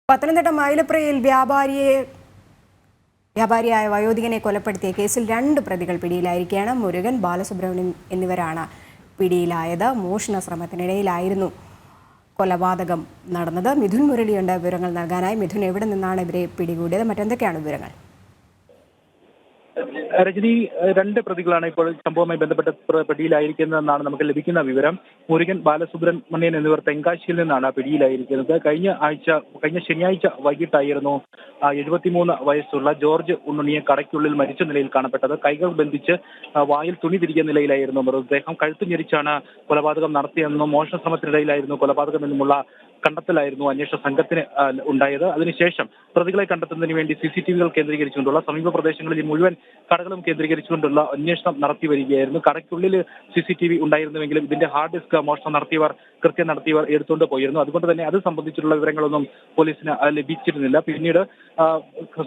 പത്തനംതിട്ട മൈലപ്രയിൽ വ്യാപാരിയായ വയോധികനെ കൊലപ്പെടുത്തിയ കേസിൽ 2 പ്രതികൾ പിടിയിലായിരിക്കുകയാണ്. മുരുകൻ, ബാലസുബ്രഹ്മണ്യൻ എന്നിവരാണ് പിടിയിലായത്. മോഷണ ശ്രമത്തിനിടയിലായിരുന്നു കൊലപാതകം നടന്നത്. മിഥുൻ മുരളിയുണ്ട് വിവരങ്ങൾ നൽകാനായി. മിഥുൻ, എവിടെ നിന്നാണ് ഇവരെ പിടികൂടിയത്? മറ്റെന്തൊക്കെയാണ് വിവരങ്ങൾ? രജനി, 2 പ്രതികളാണ് ഇപ്പോൾ സംഭവവുമായി ബന്ധപ്പെട്ട് പിടിയിലായിരിക്കുന്നതെന്നാണ് നമുക്ക് ലഭിക്കുന്ന വിവരം. മുരുകൻ, ബാലസുബ്രഹ്മണ്യൻ എന്നിവർ തെങ്കാശിയിൽ നിന്നാണ് പിടിയിലായിരിക്കുന്നത്. കഴിഞ്ഞ ശനിയാഴ്ച വൈകിട്ടായിരുന്നു 73 വയസ്സുള്ള ജോർജ് ഉണ്ണുണിയെ കടയ്ക്കുള്ളിൽ മരിച്ച നിലയിൽ കാണപ്പെട്ടത്. കൈകൾ ബന്ധിച്ച് വായിൽ തുണി തിരികിയ നിലയിലായിരുന്നു മൃതദേഹം. കഴുത്തു ഞെരിച്ചാണ് കൊലപാതകം നടത്തിയെന്നും മോഷണ ശ്രമത്തിനിടയിലായിരുന്നു കൊലപാതകമെന്നുമുള്ള കണ്ടെത്തലായിരുന്നു അന്വേഷണ സംഘത്തിന് ഉണ്ടായത്. അതിനുശേഷം പ്രതികളെ കണ്ടെത്തുന്നതിന് വേണ്ടി CCTV കേന്ദ്രീകരിച്ചുകൊണ്ടുള്ള സമീപ പ്രദേശങ്ങളിൽ മുഴുവൻ കടകളും കേന്ദ്രീകരിച്ചുകൊണ്ടുള്ള അന്വേഷണം നടത്തി വരികയായിരുന്നു. കടയ്ക്കുള്ളിൽ CCTV ഉണ്ടായിരുന്നുവെങ്കിലും ഇതിന്റെ ഹാർഡ് ഡിസ്ക് മോഷണം കൃത്യം നടത്തിയവർ എടുത്തുകൊണ്ട് പോയിരുന്നു. അതുകൊണ്ട് തന്നെ അത് സംബന്ധിച്ചിട്ടുള്ള വിവരങ്ങളൊന്നും പോലീസിന് ലഭിച്ചിരുന്നില്ല. പിന്നീട്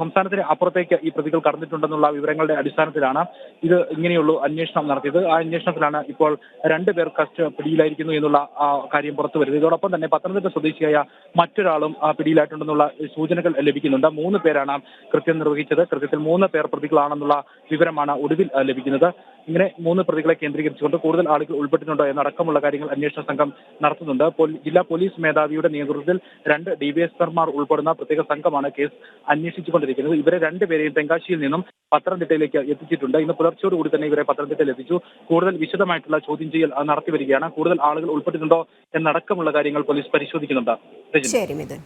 സംസ്ഥാനത്തിന് അപ്പുറത്തേക്ക് ഈ പ്രതികൾ കടന്നിട്ടുണ്ടെന്നുള്ള വിവരങ്ങളുടെ അടിസ്ഥാനത്തിലാണ് ഇത് ഇങ്ങനെയുള്ള അന്വേഷണം നടത്തിയത്. ആ അന്വേഷണത്തിലാണ് ഇപ്പോൾ 2 പേർ പിടിയിലായിരിക്കുന്നു എന്നുള്ള കാര്യം പുറത്തു വരുന്നത്. ഇതോടൊപ്പം തന്നെ പത്തനംതിട്ട സ്വദേശിയായ മറ്റൊരാളും പിടിയിലായിട്ടുണ്ടെന്നുള്ള സൂചനകൾ ലഭിക്കുന്നുണ്ട്. 3 പേരാണ് കൃത്യം നിർവഹിച്ചത്. കൃത്യത്തിൽ 3 പേർ പ്രതികളാണെന്നുള്ള വിവരമാണ് ഒടുവിൽ ലഭിക്കുന്നത്. ഇങ്ങനെ 3 പ്രതികളെ കേന്ദ്രീകരിച്ചുകൊണ്ട് കൂടുതൽ ആളുകൾ ഉൾപ്പെട്ടിട്ടുണ്ടോ എന്നടക്കമുള്ള കാര്യങ്ങൾ അന്വേഷണ സംഘം നടത്തുന്നുണ്ട്. ജില്ലാ പോലീസ് മേധാവിയുടെ നേതൃത്വത്തിൽ 2 DVSPമാർ ഉൾപ്പെടുന്ന പ്രത്യേക സംഘമാണ് കേസ് അന്വേഷിച്ചുകൊണ്ടിരിക്കുന്നത്. ഇവരെ 2 പേരെയും തെങ്കാശിയിൽ നിന്നും പത്തനംതിട്ടയിലേക്ക് എത്തിച്ചിട്ടുണ്ട്. ഇന്ന് പുലർച്ചയോടുകൂടി തന്നെ ഇവരെ പത്തനംതിട്ടയിൽ എത്തിച്ചു. കൂടുതൽ വിശദമായിട്ടുള്ള ചോദ്യം ചെയ്യൽ നടത്തി വരികയാണ്. കൂടുതൽ ആളുകൾ ഉൾപ്പെട്ടിട്ടുണ്ടോ എന്നടക്കമുള്ള കാര്യങ്ങൾ പോലീസ് പരിശോധിക്കുന്നുണ്ട്. ശരി മിഥുൻ.